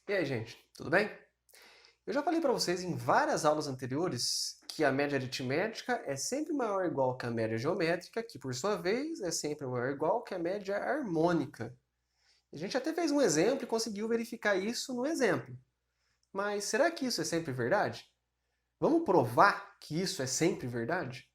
E aí, gente, tudo bem? Eu já falei para vocês em várias aulas anteriores que a média aritmética é sempre maior ou igual que a média geométrica, que por sua vez é sempre maior ou igual que a média harmônica. A gente até fez um exemplo e conseguiu verificar isso no exemplo. Mas será que isso é sempre verdade? Vamos provar que isso é sempre verdade?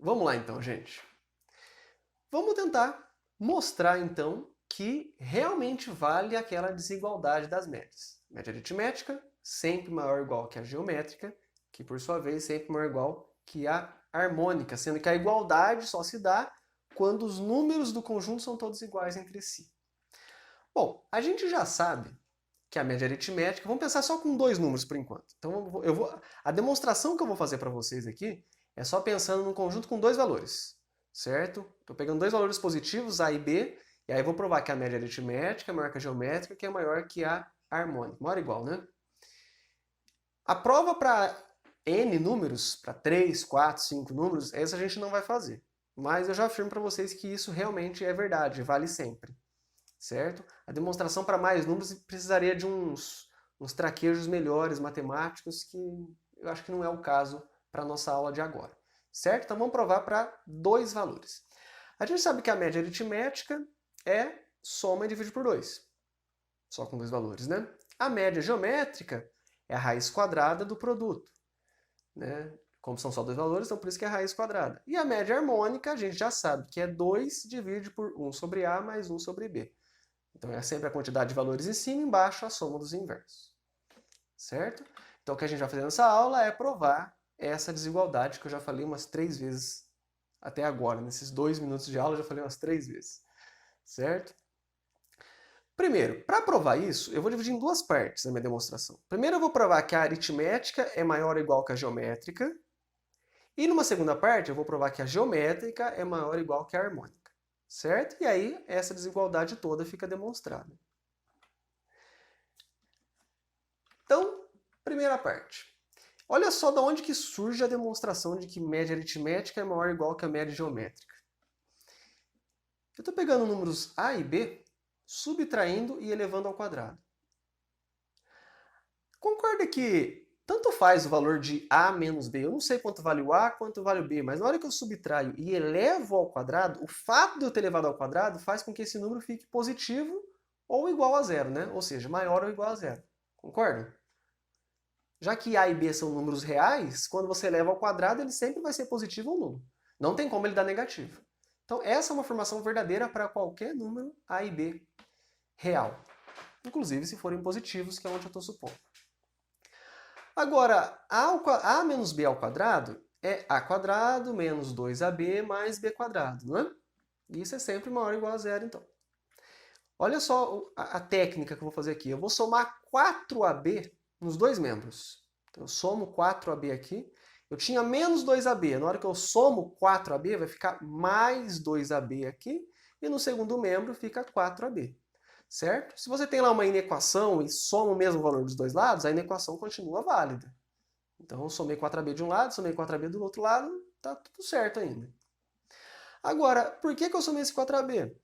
Vamos lá então, gente. Vamos tentar mostrar então que realmente vale aquela desigualdade das médias. Média aritmética sempre maior ou igual que a geométrica, que por sua vez sempre maior ou igual que a harmônica, sendo que a igualdade só se dá quando os números do conjunto são todos iguais entre si. Bom, a gente já sabe que a média aritmética, vamos pensar só com dois números por enquanto. Então a demonstração que eu vou fazer para vocês aqui é só pensando num conjunto com dois valores, certo? Estou pegando dois valores positivos, A e B, e aí eu vou provar que a média aritmética é maior que a geométrica, que é maior que a harmônica. Maior ou igual, né? A prova para N números, para 3, 4, 5 números, essa a gente não vai fazer. Mas eu já afirmo para vocês que isso realmente é verdade, vale sempre, certo? A demonstração para mais números precisaria de uns traquejos melhores matemáticos que eu acho que não é o caso para a nossa aula de agora, certo? Então vamos provar para dois valores. A gente sabe que a média aritmética é soma e divide por 2, só com dois valores, né? A média geométrica é a raiz quadrada do produto, né? Como são só dois valores, então por isso que é a raiz quadrada. E a média harmônica, a gente já sabe que é 2 divide por 1 sobre A mais 1 sobre B. Então é sempre a quantidade de valores em cima e embaixo a soma dos inversos. Certo? Então o que a gente vai fazer nessa aula é provar essa desigualdade que eu já falei umas 3 vezes até agora. Nesses 2 minutos de aula eu já falei umas 3 vezes. Certo? Primeiro, para provar isso, eu vou dividir em duas partes a minha demonstração. Primeiro eu vou provar que a aritmética é maior ou igual que a geométrica. E numa segunda parte eu vou provar que a geométrica é maior ou igual que a harmônica. Certo? E aí essa desigualdade toda fica demonstrada. Então, primeira parte. Olha só de onde que surge a demonstração de que média aritmética é maior ou igual que a média geométrica. Eu estou pegando números A e B, subtraindo e elevando ao quadrado. Concorda que tanto faz o valor de A menos B, eu não sei quanto vale o A, quanto vale o B, mas na hora que eu subtraio e elevo ao quadrado, o fato de eu ter elevado ao quadrado faz com que esse número fique positivo ou igual a zero, né? Ou seja, maior ou igual a zero. Concorda? Já que A e B são números reais, quando você eleva ao quadrado, ele sempre vai ser positivo ou nulo. Não tem como ele dar negativo. Então, essa é uma formação verdadeira para qualquer número A e B real. Inclusive se forem positivos, que é onde eu estou supondo. Agora, A menos B ao quadrado é A quadrado menos 2AB mais B quadrado, não é? Isso é sempre maior ou igual a zero, então. Olha só a técnica que eu vou fazer aqui. Eu vou somar 4AB nos dois membros. Então, eu somo 4AB aqui. Eu tinha menos 2AB. Na hora que eu somo 4AB, vai ficar mais 2AB aqui. E no segundo membro fica 4AB. Certo? Se você tem lá uma inequação e soma o mesmo valor dos dois lados, a inequação continua válida. Então, eu somei 4AB de um lado, somei 4AB do outro lado, tá tudo certo ainda. Agora, por que eu somei esse 4AB?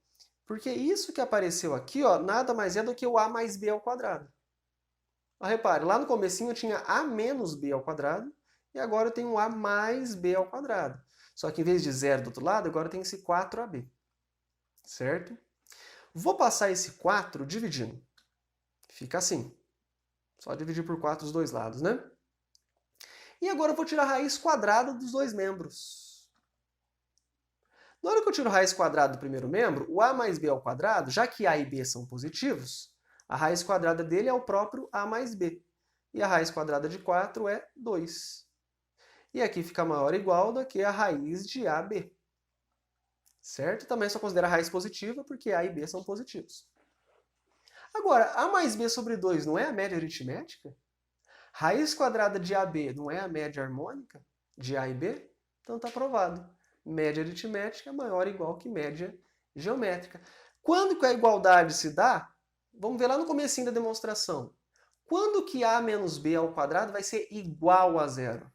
Porque isso que apareceu aqui, ó, nada mais é do que o A mais B ao quadrado. Repare, lá no comecinho eu tinha A menos B ao quadrado, e agora eu tenho A mais B ao quadrado. Só que em vez de zero do outro lado, agora eu tenho esse 4AB. Certo? Vou passar esse 4 dividindo. Fica assim. Só dividir por 4 os dois lados, né? E agora eu vou tirar a raiz quadrada dos dois membros. Na hora que eu tiro a raiz quadrada do primeiro membro, o A mais B ao quadrado, já que A e B são positivos, a raiz quadrada dele é o próprio A mais B. E a raiz quadrada de 4 é 2. E aqui fica maior ou igual do que a raiz de AB. Certo? Também só considera a raiz positiva porque A e B são positivos. Agora, A mais B sobre 2 não é a média aritmética? Raiz quadrada de AB não é a média harmônica de A e B? Então está provado. Média aritmética é maior ou igual que média geométrica. Quando que a igualdade se dá? Vamos ver lá no comecinho da demonstração. Quando que A menos B ao quadrado vai ser igual a zero?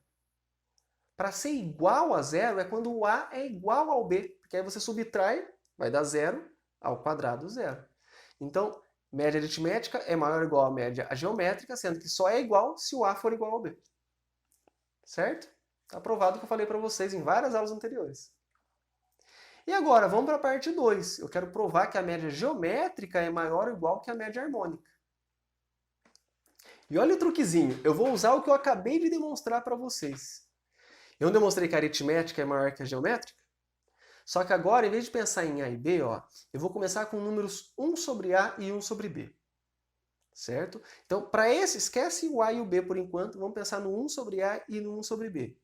Para ser igual a zero é quando o A é igual ao B, porque aí você subtrai, vai dar zero ao quadrado zero. Então, média aritmética é maior ou igual à média geométrica, sendo que só é igual se o A for igual ao B. Certo? Está provado que eu falei para vocês em várias aulas anteriores. E agora, vamos para a parte 2. Eu quero provar que a média geométrica é maior ou igual que a média harmônica. E olha o truquezinho, eu vou usar o que eu acabei de demonstrar para vocês. Eu não demonstrei que a aritmética é maior que a geométrica? Só que agora, em vez de pensar em A e B, ó, eu vou começar com números 1 sobre A e 1 sobre B. Certo? Então, para esse, esquece o A e o B por enquanto, vamos pensar no 1 sobre A e no 1 sobre B.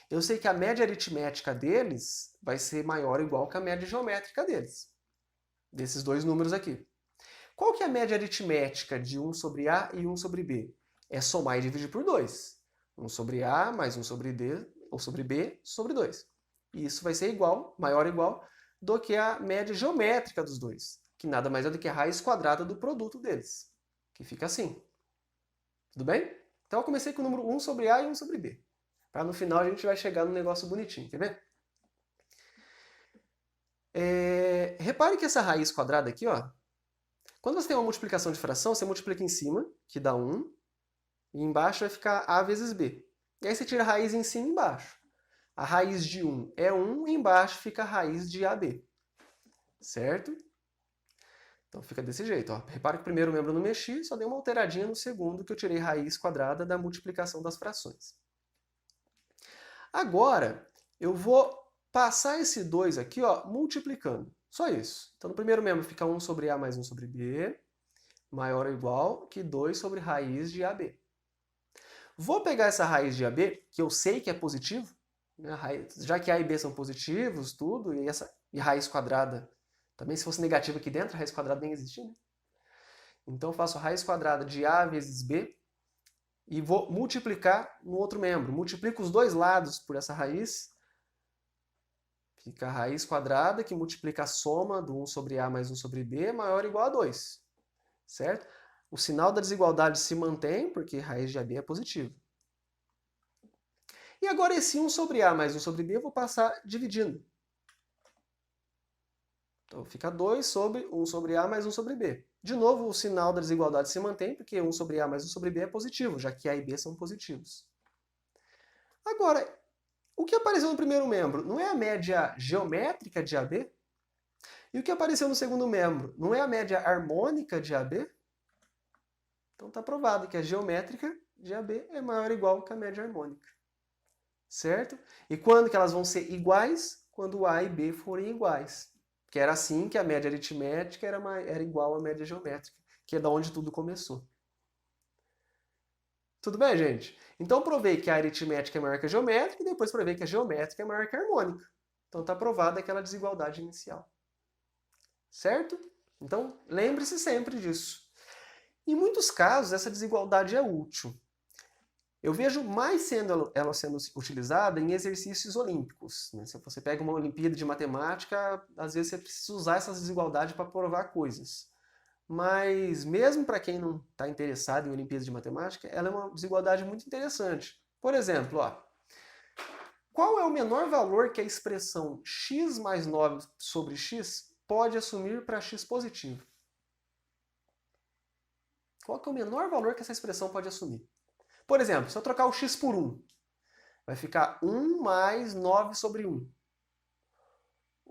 Eu sei que a média aritmética deles vai ser maior ou igual que a média geométrica deles. Desses dois números aqui. Qual que é a média aritmética de 1 sobre A e 1 sobre B? É somar e dividir por 2. 1 sobre A mais 1 sobre D, ou sobre B sobre 2. E isso vai ser igual, maior ou igual, do que a média geométrica dos dois, que nada mais é do que a raiz quadrada do produto deles, que fica assim. Tudo bem? Então eu comecei com o número 1 sobre A e 1 sobre B. Para no final a gente vai chegar num negócio bonitinho, quer ver? Repare que essa raiz quadrada aqui, ó, quando você tem uma multiplicação de fração, você multiplica em cima, que dá 1, e embaixo vai ficar A vezes B. E aí você tira a raiz em cima e embaixo. A raiz de 1 é 1 e embaixo fica a raiz de AB. Certo? Então fica desse jeito. Ó. Repara que o primeiro membro eu não mexi, só dei uma alteradinha no segundo que eu tirei raiz quadrada da multiplicação das frações. Agora, eu vou passar esse 2 aqui, ó, multiplicando. Só isso. Então no primeiro membro fica 1 sobre A mais 1 sobre B, maior ou igual que 2 sobre raiz de AB. Vou pegar essa raiz de AB, que eu sei que é positivo, né, já que A e B são positivos, tudo, e raiz quadrada, também se fosse negativa aqui dentro, a raiz quadrada nem existia, né? Então eu faço a raiz quadrada de A vezes B e vou multiplicar no outro membro. Multiplico os dois lados por essa raiz, fica a raiz quadrada que multiplica a soma do 1 sobre A mais 1 sobre B maior ou igual a 2, certo? O sinal da desigualdade se mantém, porque raiz de AB é positivo. E agora esse 1 sobre A mais 1 sobre B eu vou passar dividindo. Então fica 2 sobre 1 sobre A mais 1 sobre B. De novo, o sinal da desigualdade se mantém, porque 1 sobre A mais 1 sobre B é positivo, já que A e B são positivos. Agora, o que apareceu no primeiro membro não é a média geométrica de AB? E o que apareceu no segundo membro não é a média harmônica de AB? Então está provado que a geométrica de AB é maior ou igual que a média harmônica. Certo? E quando que elas vão ser iguais? Quando A e B forem iguais. Que era assim que a média aritmética era igual à média geométrica, que é da onde tudo começou. Tudo bem, gente? Então provei que a aritmética é maior que a geométrica e depois provei que a geométrica é maior que a harmônica. Então está provada aquela desigualdade inicial. Certo? Então lembre-se sempre disso. Em muitos casos, essa desigualdade é útil. Eu vejo mais ela sendo utilizada em exercícios olímpicos. Né? Se você pega uma Olimpíada de Matemática, às vezes você precisa usar essa desigualdade para provar coisas. Mas mesmo para quem não está interessado em Olimpíadas de Matemática, ela é uma desigualdade muito interessante. Por exemplo, ó, qual é o menor valor que a expressão x mais 9 sobre x pode assumir para x positivo? Qual que é o menor valor que essa expressão pode assumir? Por exemplo, se eu trocar o x por 1, vai ficar 1 mais 9 sobre 1.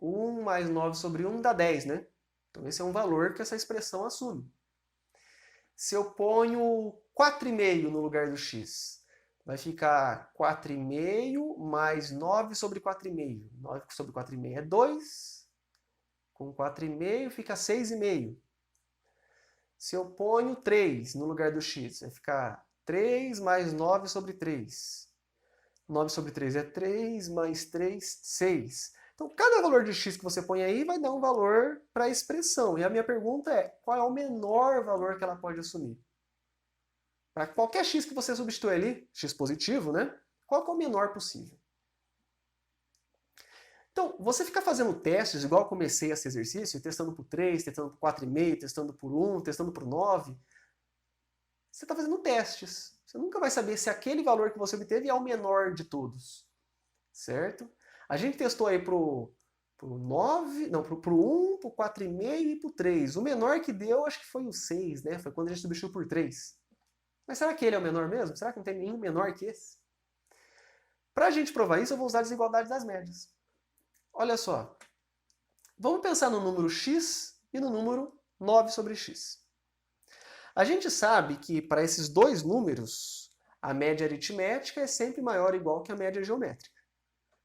1 mais 9 sobre 1 dá 10, né? Então esse é um valor que essa expressão assume. Se eu ponho 4,5 no lugar do x, vai ficar 4,5 mais 9 sobre 4,5. 9 sobre 4,5 é 2. Com 4,5 fica 6,5. Se eu ponho 3 no lugar do x, vai ficar 3 mais 9 sobre 3. 9 sobre 3 é 3, mais 3, 6. Então, cada valor de x que você põe aí vai dar um valor para a expressão. E a minha pergunta é, qual é o menor valor que ela pode assumir? Para qualquer x que você substitui ali, x positivo, né? Qual que é o menor possível? Então, você fica fazendo testes, igual eu comecei esse exercício, testando por 3, testando por 4,5, testando por 1, testando por 9. Você está fazendo testes. Você nunca vai saber se aquele valor que você obteve é o menor de todos. certo? A gente testou aí pro 9, não, pro 1, pro 4,5 e pro 3. O menor que deu, acho que foi o 6, né? Foi quando a gente substituiu por 3. Mas será que ele é o menor mesmo? Será que não tem nenhum menor que esse? Para a gente provar isso, eu vou usar a desigualdade das médias. Olha só. Vamos pensar no número x e no número 9 sobre x. A gente sabe que para esses dois números, a média aritmética é sempre maior ou igual que a média geométrica,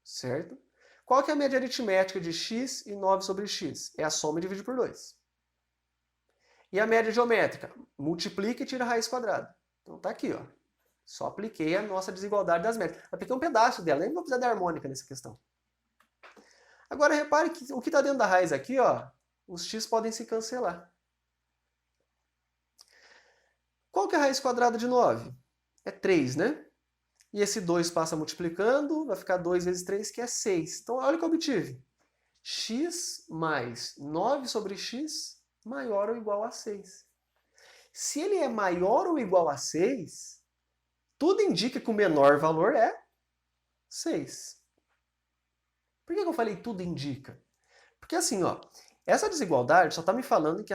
certo? Qual que é a média aritmética de x e 9 sobre x? É a soma e divide por 2. E a média geométrica? Multiplica e tira a raiz quadrada. Então tá aqui, ó. Só apliquei a nossa desigualdade das médias. Apliquei um pedaço dela, nem vou precisar da harmônica nessa questão. Agora repare que o que está dentro da raiz aqui, ó, os x podem se cancelar. Qual que é a raiz quadrada de 9? É 3, né? E esse 2 passa multiplicando, vai ficar 2 vezes 3, que é 6. Então, olha o que eu obtive. X mais 9 sobre x maior ou igual a 6. Se ele é maior ou igual a 6, tudo indica que o menor valor é 6. Por que eu falei tudo indica? Porque assim, ó, essa desigualdade só está me falando que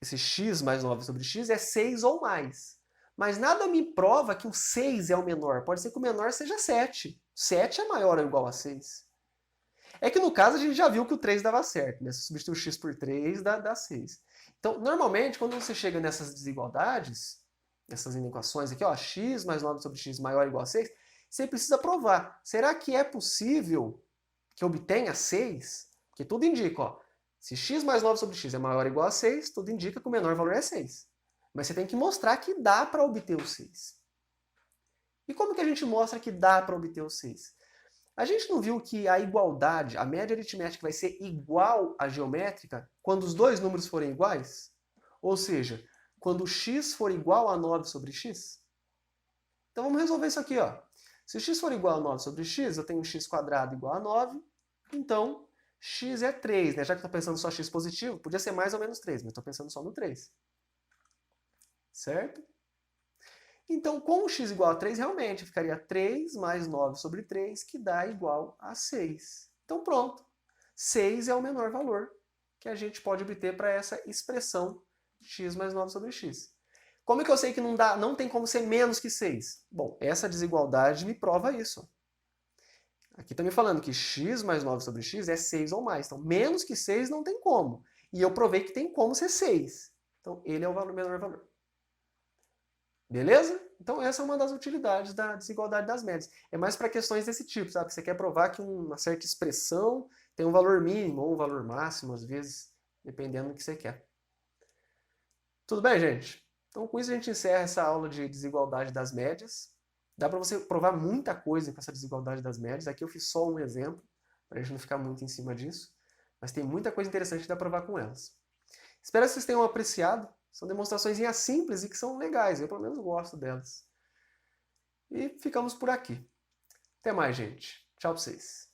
esse x mais 9 sobre x é 6 ou mais. Mas nada me prova que o 6 é o menor. Pode ser que o menor seja 7. 7 é maior ou igual a 6. É que no caso a gente já viu que o 3 dava certo, né? Se substituir o x por 3 dá 6. Então, normalmente, quando você chega nessas desigualdades, nessas inequações aqui, ó, x mais 9 sobre x maior ou igual a 6, você precisa provar. Será que é possível que obtenha 6? Porque tudo indica, ó, se x mais 9 sobre x é maior ou igual a 6, tudo indica que o menor valor é 6. Mas você tem que mostrar que dá para obter o 6. E como que a gente mostra que dá para obter o 6? A gente não viu que a igualdade, a média aritmética vai ser igual à geométrica quando os dois números forem iguais? Ou seja, quando x for igual a 9 sobre x? Então vamos resolver isso aqui, ó. Se x for igual a 9 sobre x, eu tenho x² igual a 9, então x é 3, né? Já que eu estou pensando só x positivo, podia ser mais ou menos 3, mas estou pensando só no 3. Certo? Então, com o x igual a 3, realmente ficaria 3 mais 9 sobre 3, que dá igual a 6. Então pronto. 6 é o menor valor que a gente pode obter para essa expressão x mais 9 sobre x. Como é que eu sei que não tem como ser menos que 6? Bom, essa desigualdade me prova isso. Aqui está me falando que x mais 9 sobre x é 6 ou mais. Então, menos que 6 não tem como. E eu provei que tem como ser 6. Então, ele é o menor valor. Beleza? Então, essa é uma das utilidades da desigualdade das médias. É mais para questões desse tipo, sabe? Você quer provar que uma certa expressão tem um valor mínimo ou um valor máximo, às vezes, dependendo do que você quer. Tudo bem, gente? Então, com isso a gente encerra essa aula de desigualdade das médias. Dá para você provar muita coisa com essa desigualdade das médias. Aqui eu fiz só um exemplo, para a gente não ficar muito em cima disso. Mas tem muita coisa interessante que dá para provar com elas. Espero que vocês tenham apreciado. São demonstrações simples e que são legais. Eu, pelo menos, gosto delas. E ficamos por aqui. Até mais, gente. Tchau para vocês.